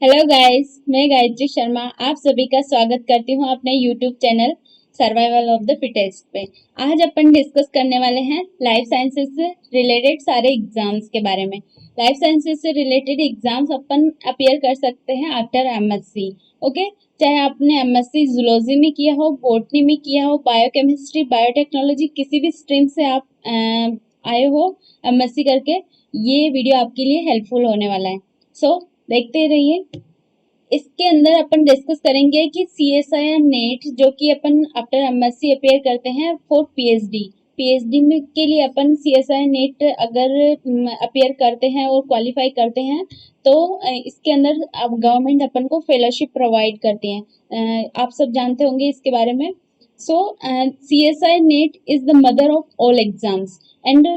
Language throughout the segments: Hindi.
हेलो गाइस, मैं गायत्री शर्मा आप सभी का स्वागत करती हूँ अपने YouTube channel survival of the fittest पे। आज अपन डिस्कस करने वाले हैं लाइफ साइंसेज से रिलेटेड सारे एग्जाम्स के बारे में। लाइफ साइंसेज से रिलेटेड एग्जाम्स अपन अपियर कर सकते हैं आफ्टर एमएससी। ओके, चाहे आपने एमएससी जूलॉजी में किया हो, बॉटनी में किया हो, बायोकेमिस्ट्री, बायोटेक्नोलॉजी, किसी भी स्ट्रीम से आप आए हो एमएससी करके, ये वीडियो आपके लिए हेल्पफुल होने वाला है। सो देखते रहिए। इसके अंदर अपन डिस्कस करेंगे कि सीएसआई नेट जो कि अपन आफ्टर एमएससी अपेयर करते हैं फॉर पीएचडी। पीएचडी में के लिए अपन सीएसआई नेट अगर अपेयर करते हैं और क्वालिफाई करते हैं तो इसके अंदर अब गवर्नमेंट अपन को फेलोशिप प्रोवाइड करती है। आप सब जानते होंगे इसके बारे में। So CSI NET is the mother of all exams and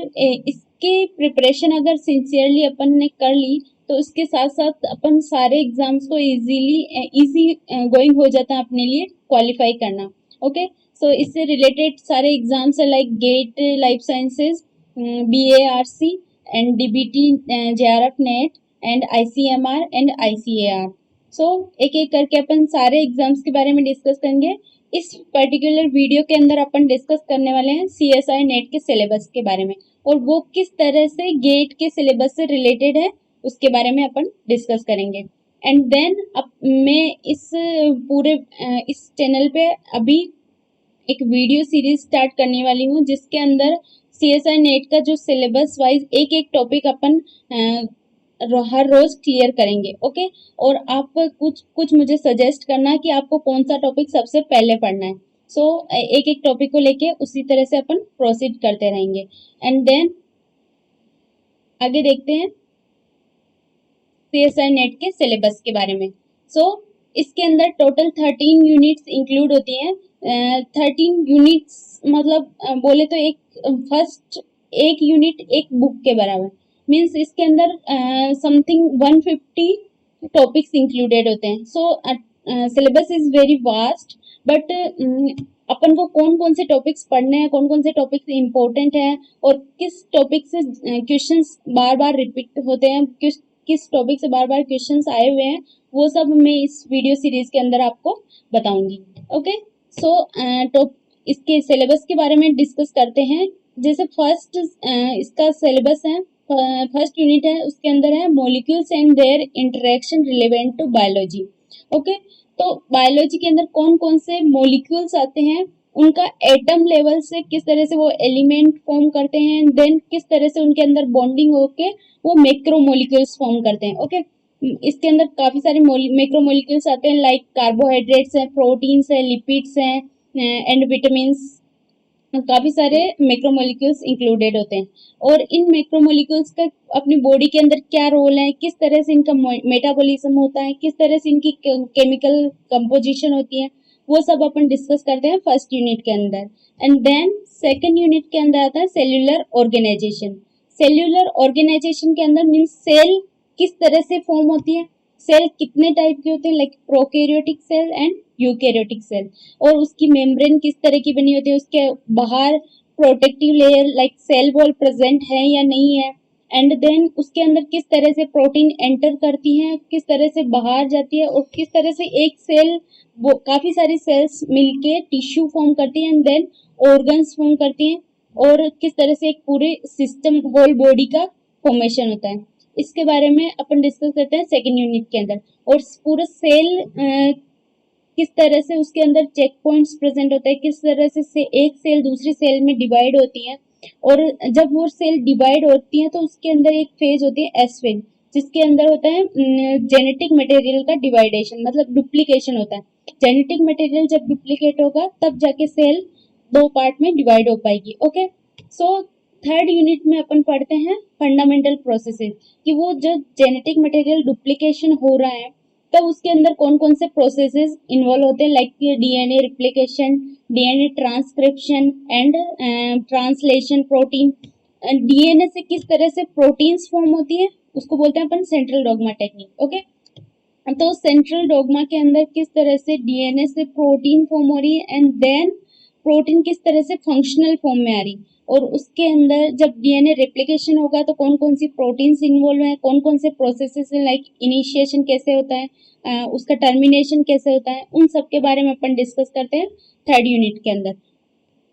इसके प्रिपरेशन अगर सिंसियरली अपन ने कर ली तो उसके साथ साथ अपन सारे एग्जाम्स को इजी गोइंग हो जाता है अपने लिए क्वालिफाई करना। ओके, सो इससे रिलेटेड सारे एग्जाम्स है like GATE, life sciences, BARC and DBT, JRF NET and ICMR and ICAR. So एक एक करके अपन सारे एग्जाम्स के बारे में डिस्कस करेंगे। इस पर्टिकुलर वीडियो के अंदर अपन डिस्कस करने वाले हैं सीएसआई नेट के सिलेबस के बारे में और वो किस तरह से गेट के सिलेबस से रिलेटेड है उसके बारे में अपन डिस्कस करेंगे। एंड देन अब मैं इस पूरे इस चैनल पे अभी एक वीडियो सीरीज स्टार्ट करने वाली हूँ जिसके अंदर सीएसआई नेट का जो सिलेबस वाइज एक एक टॉपिक अपन हर रोज क्लियर करेंगे। ओके, और आप कुछ कुछ मुझे सजेस्ट करना कि आपको कौन सा टॉपिक सबसे पहले पढ़ना है। सो एक एक टॉपिक को लेके उसी तरह से अपन प्रोसीड करते रहेंगे। एंड देन आगे देखते हैं सीएसआई नेट के सिलेबस के बारे में। सो इसके अंदर टोटल 13 यूनिट्स इंक्लूड होती हैं। 13 यूनिट्स मतलब बोले तो फर्स्ट एक यूनिट एक बुक के बराबर। मीन्स इसके अंदर समथिंग 150 टॉपिक्स इंक्लूडेड होते हैं। So syllabus is very vast, but अपन को कौन कौन से टॉपिक्स पढ़ने हैं, कौन कौन से टॉपिक्स इंपॉर्टेंट हैं और किस टॉपिक से क्वेश्चंस बार बार रिपीट होते हैं, किस टॉपिक से बार बार क्वेश्चंस आए हुए हैं, वो सब मैं इस वीडियो सीरीज के अंदर आपको बताऊंगी। ओके, सो तो इसके सिलेबस के बारे में डिस्कस करते हैं। जैसे फर्स्ट इसका सिलेबस है, फर्स्ट यूनिट है, उसके अंदर है molecules and their interaction relevant to biology. Okay, तो बायोलॉजी के अंदर कौन कौन से मॉलिक्यूल्स आते हैं, उनका एटम लेवल से किस तरह से वो एलिमेंट फॉर्म करते हैं, देन किस तरह से उनके अंदर बॉन्डिंग होके वो मैक्रोमोलिक्यूल्स फॉर्म करते हैं। ओके, इसके अंदर काफी सारे मैक्रोमोलिक्यूल्स आते हैं लाइक कार्बोहाइड्रेट्स हैं, प्रोटीन्स हैं, लिपिड्स हैं एंड विटामिन्स। काफी सारे मैक्रोमोलिक्यूल्स इंक्लूडेड होते हैं और इन मैक्रोमोलिक्यूल्स का अपनी बॉडी के अंदर क्या रोल है, किस तरह से इनका मेटाबॉलिज्म होता है, किस तरह से इनकी केमिकल कंपोजिशन होती है, वो सब अपन डिस्कस करते हैं फर्स्ट यूनिट के अंदर। एंड देन सेकेंड यूनिट के अंदर आता है सेल्यूलर ऑर्गेनाइजेशन। सेल्यूलर ऑर्गेनाइजेशन के अंदर मीन्स सेल किस तरह से फॉर्म होती है, सेल कितने टाइप के होते हैं like prokaryotic cell and eukaryotic cell, और उसकी मेम्ब्रेन किस तरह की बनी होती है, उसके बाहर protective layer like cell wall present है या नहीं है, एंड देन उसके अंदर किस तरह से प्रोटीन एंटर करती है, किस तरह से बाहर जाती है, और किस तरह से एक सेल वो काफी सारी सेल्स मिलके टिश्यू फॉर्म करती है एंड देन ऑर्गन्स फॉर्म करती हैं, और किस तरह से एक पूरे सिस्टम होल बॉडी का फॉर्मेशन होता है। इसके बारे में अपन डिस्कस करते हैं सेकेंड यूनिट के अंदर। और पूरा सेल किस तरह से उसके अंदर चेक पॉइंट्स प्रेजेंट होते हैं, किस तरह से एक सेल दूसरी सेल में डिवाइड होती है, और जब वो सेल डिवाइड होती है तो उसके अंदर एक फेज होती है एस फेज, जिसके अंदर होता है जेनेटिक मटेरियल का डिवाइडेशन, मतलब डुप्लीकेशन होता है। जेनेटिक मटेरियल जब डुप्लीकेट होगा तब जाके सेल दो पार्ट में डिवाइड हो पाएगी। ओके, सो थर्ड यूनिट में अपन पढ़ते हैं फंडामेंटल प्रोसेसेस, कि वो जो जेनेटिक मटेरियल डुप्लीकेशन हो रहा है तब उसके अंदर कौन कौन से प्रोसेसेस इन्वॉल्व होते हैं like DNA replication, DNA transcription and translation, protein. DNA से किस तरह से प्रोटीन्स फॉर्म होती है उसको बोलते हैं अपन सेंट्रल डॉग्मा टेक्निक। ओके, तो सेंट्रल डॉग्मा के अंदर किस तरह से डीएनए से प्रोटीन फॉर्म हो रही है एंड देन प्रोटीन किस तरह से फंक्शनल फॉर्म में आ रही, और उसके अंदर जब डीएनए रेप्लिकेशन होगा तो कौन कौन सी प्रोटीन्स इन्वॉल्व हैं, कौन कौन से प्रोसेसेस हैं, लाइक इनिशिएशन कैसे होता है, उसका टर्मिनेशन कैसे होता है, उन सब के बारे में अपन डिस्कस करते हैं थर्ड यूनिट के अंदर।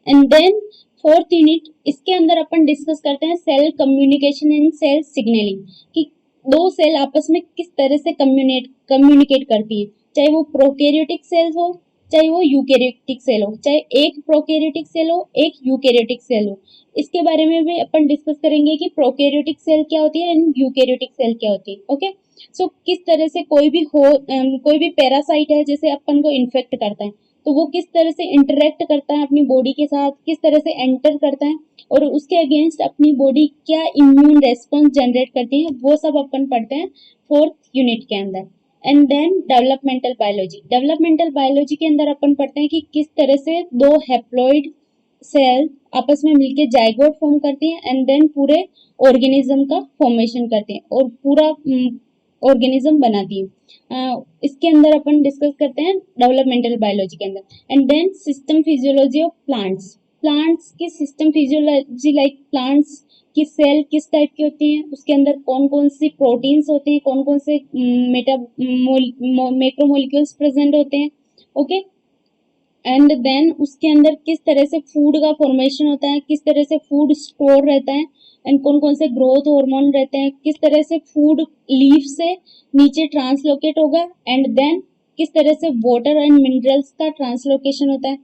एंड देन फोर्थ यूनिट, इसके अंदर अपन डिस्कस करते हैं cell communication and cell signalling, कि दो सेल आपस में किस तरह से कम्युनिकेट करती हैं, चाहे वो प्रोकैरियोटिक सेल्स हो चाहे वो यूकैरियोटिक सेल हो, चाहे एक प्रोकैरियोटिक सेल हो एक यूकैरियोटिक सेल हो। इसके बारे में भी अपन डिस्कस करेंगे कि प्रोकैरियोटिक सेल क्या होती है एंड यूकैरियोटिक सेल क्या होती है। ओके, सो किस तरह से कोई भी पैरासाइट है जैसे अपन को इन्फेक्ट करता है तो वो किस तरह से इंटरेक्ट करता है अपनी बॉडी के साथ, किस तरह से एंटर करता है और उसके अगेंस्ट अपनी बॉडी क्या इम्यून रेस्पॉन्स जनरेट करती है, वो सब अपन पढ़ते हैं फोर्थ यूनिट के अंदर। एंड देन डेवलपमेंटल बायोलॉजी के अंदर अपन पढ़ते हैं कि किस तरह से दो हैप्लॉइड सेल आपस में मिलके जाइगोट फॉर्म करती हैं एंड देन पूरे ऑर्गेनिज्म का फॉर्मेशन करते हैं और पूरा ऑर्गेनिज्म बनाती है। इसके अंदर अपन डिस्कस करते हैं डेवलपमेंटल बायोलॉजी के अंदर। And then system physiology of plants की सिस्टम फिजियोलॉजी, लाइक प्लांट्स की सेल किस टाइप की होती हैं, उसके अंदर कौन कौन सी प्रोटीन्स होते हैं, कौन कौन से मैक्रोमोलिक्यूल्स प्रेजेंट होते हैं। ओके, एंड देन उसके अंदर किस तरह से फूड का फॉर्मेशन होता है, किस तरह से फूड स्टोर रहता है एंड कौन कौन से ग्रोथ हार्मोन रहते हैं, किस तरह से फूड लीफ से नीचे ट्रांसलोकेट होगा एंड देन किस तरह से वाटर एंड मिनरल्स का ट्रांसलोकेशन होता है।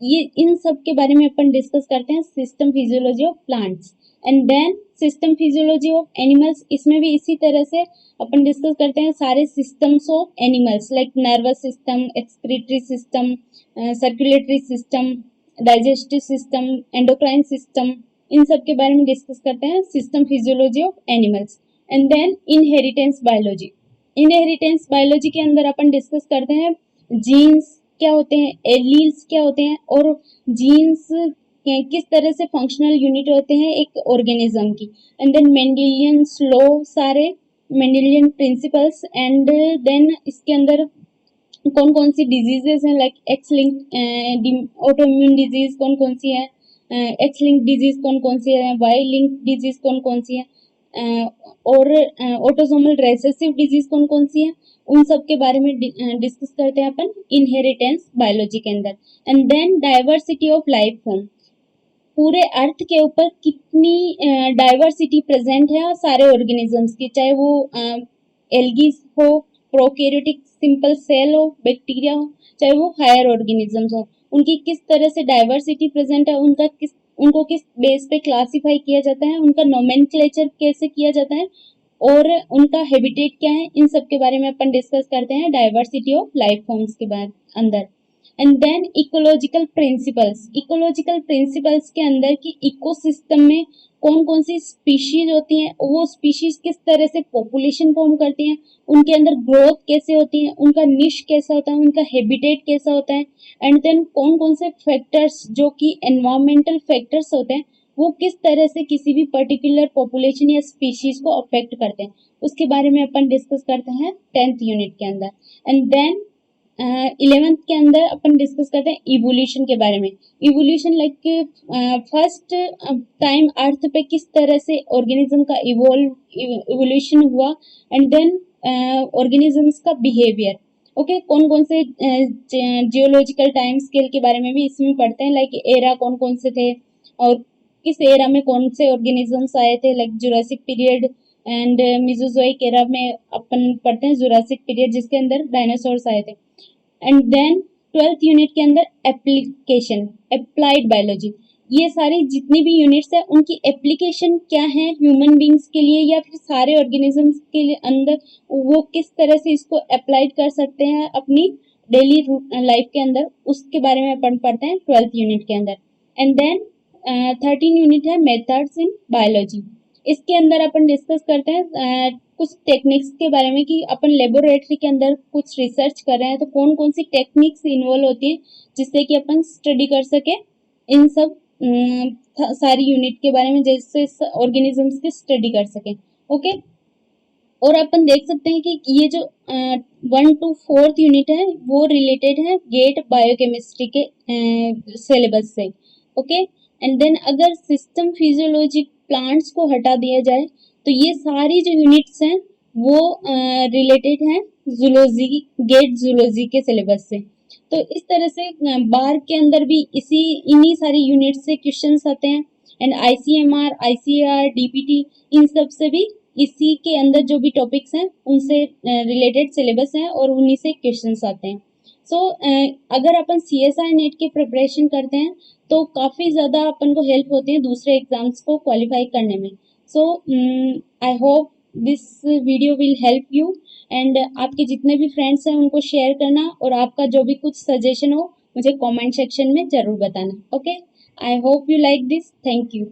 ये इन सब के बारे में अपन डिस्कस करते हैं system physiology of plants. And then system physiology of animals, इसमें भी इसी तरह से अपन डिस्कस करते हैं सारे systems of animals, like nervous system, excretory system, circulatory system, digestive system, endocrine system, इन सब के बारे में डिस्कस करते हैं system physiology of animals. And then inheritance biology के अंदर अपन डिस्कस करते हैं जीन्स क्या होते हैं, एलील्स क्या होते हैं और जीन्स किस तरह से फंक्शनल यूनिट होते हैं एक ऑर्गेनिज्म की। एंड देन मेंडेलियन लॉ, सारे मेंडेलियन प्रिंसिपल्स। एंड देन इसके अंदर कौन कौन सी डिजीजेस हैं, like x link autoimmune disease कौन कौन सी है, एक्स लिंक डिजीज कौन कौन सी है, वाई लिंक डिजीज कौन कौन सी है, और ऑटोसोमल रेसेसिव डिजीज कौन कौन सी है, उन सब के बारे में डिस्कस करते हैं अपन इनहेरिटेंस बायोलॉजी के अंदर। And then diversity of life form, पूरे अर्थ के ऊपर कितनी डाइवर्सिटी प्रेजेंट है सारे ऑर्गेनिजम्स की, चाहे वो एल्गी हो, प्रोकैरियोटिक सिंपल सेल हो, बैक्टीरिया हो, चाहे वो हायर ऑर्गेनिजम्स हो, उनकी किस तरह से डाइवर्सिटी प्रेजेंट है, उनको किस बेस पे क्लासिफाई किया जाता है, उनका नोमेनक्लेचर कैसे किया जाता है और उनका हैबिटेट क्या है, इन सब के बारे में अपन डिस्कस करते हैं डाइवर्सिटी ऑफ लाइफ फॉर्म्स के बाद अंदर। एंड देन इकोलॉजिकल प्रिंसिपल्स के अंदर कि इकोसिस्टम में कौन कौन सी स्पीशीज होती हैं, वो स्पीशीज किस तरह से पॉपुलेशन फॉर्म करती हैं, उनके अंदर ग्रोथ कैसे होती है, उनका निश कैसा होता है, उनका हैबिटेट कैसा होता है। एंड देन कौन कौन से फैक्टर्स जो कि एनवायरमेंटल फैक्टर्स होते हैं वो किस तरह से किसी भी पर्टिकुलर पॉपुलेशन या स्पीशीज को अफेक्ट करते हैं, उसके बारे में अपन डिस्कस करते हैं 10th यूनिट के अंदर। एंड देन 11th के अंदर अपन डिस्कस करते हैं इवोल्यूशन के बारे में। इवोल्यूशन लाइक फर्स्ट टाइम अर्थ पे किस तरह से ऑर्गेनिज्म का इवोल्यूशन हुआ एंड देन ऑर्गेनिजम्स का बिहेवियर। ओके, कौन कौन से जियोलॉजिकल टाइम स्केल के बारे में भी इसमें पढ़ते हैं, लाइक एरा कौन कौन से थे और किस एरा में कौन से ऑर्गेनिजम्स आए थे, like Jurassic period and Mesozoic era में अपन पढ़ते हैं जुरासिक पीरियड जिसके अंदर डायनासोर्स आए थे। एंड देन 12th यूनिट के अंदर एप्लीकेशन, अप्लाइड बायोलॉजी, ये सारी जितनी भी यूनिट्स है उनकी एप्लीकेशन क्या है ह्यूमन बींग्स के लिए या फिर सारे ऑर्गेनिजम्स के लिए अंदर, वो किस तरह से इसको अप्लाइड कर सकते हैं अपनी डेली लाइफ के अंदर, उसके बारे में अपन पढ़ते हैं 12th यूनिट के अंदर। एंड देन 13 यूनिट है मेथड्स इन बायोलॉजी, इसके अंदर अपन डिस्कस करते हैं कुछ टेक्निक्स के बारे में कि अपन लेबोरेटरी के अंदर कुछ रिसर्च कर रहे हैं तो कौन कौन सी टेक्निक्स इन्वॉल्व होती है जिससे कि अपन स्टडी कर सके इन सब सारी यूनिट के बारे में, जैसे ऑर्गेनिजम्स की स्टडी कर सके। ओके, और अपन देख सकते हैं कि ये जो 1 to 4th यूनिट है वो रिलेटेड है गेट बायोकेमिस्ट्री के सिलेबस से। ओके, एंड देन अगर सिस्टम फिजियोलॉजी प्लांट्स को हटा दिया जाए तो ये सारी जो यूनिट्स हैं वो रिलेटेड हैं जूलॉजी, गेट जूलॉजी के सिलेबस से। तो इस तरह से बार के अंदर भी इन्हीं सारी यूनिट से क्वेश्चंस आते हैं। एंड आईसीएमआर, आईसीएआर, डीपीटी, इन सब से भी इसी के अंदर जो भी टॉपिक्स हैं उनसे रिलेटेड सिलेबस हैं और उन्हीं से क्वेश्चंस आते हैं। सो अगर अपन सीएसआई नेट की प्रिपरेशन करते हैं तो काफ़ी ज़्यादा अपन को हेल्प होती है दूसरे एग्जाम्स को क्वालिफाई करने में। So I hope this video will help you and आपके जितने भी फ्रेंड्स हैं उनको शेयर करना और आपका जो भी कुछ सजेशन हो मुझे कमेंट सेक्शन में ज़रूर बताना। Okay, I hope you like this. Thank you.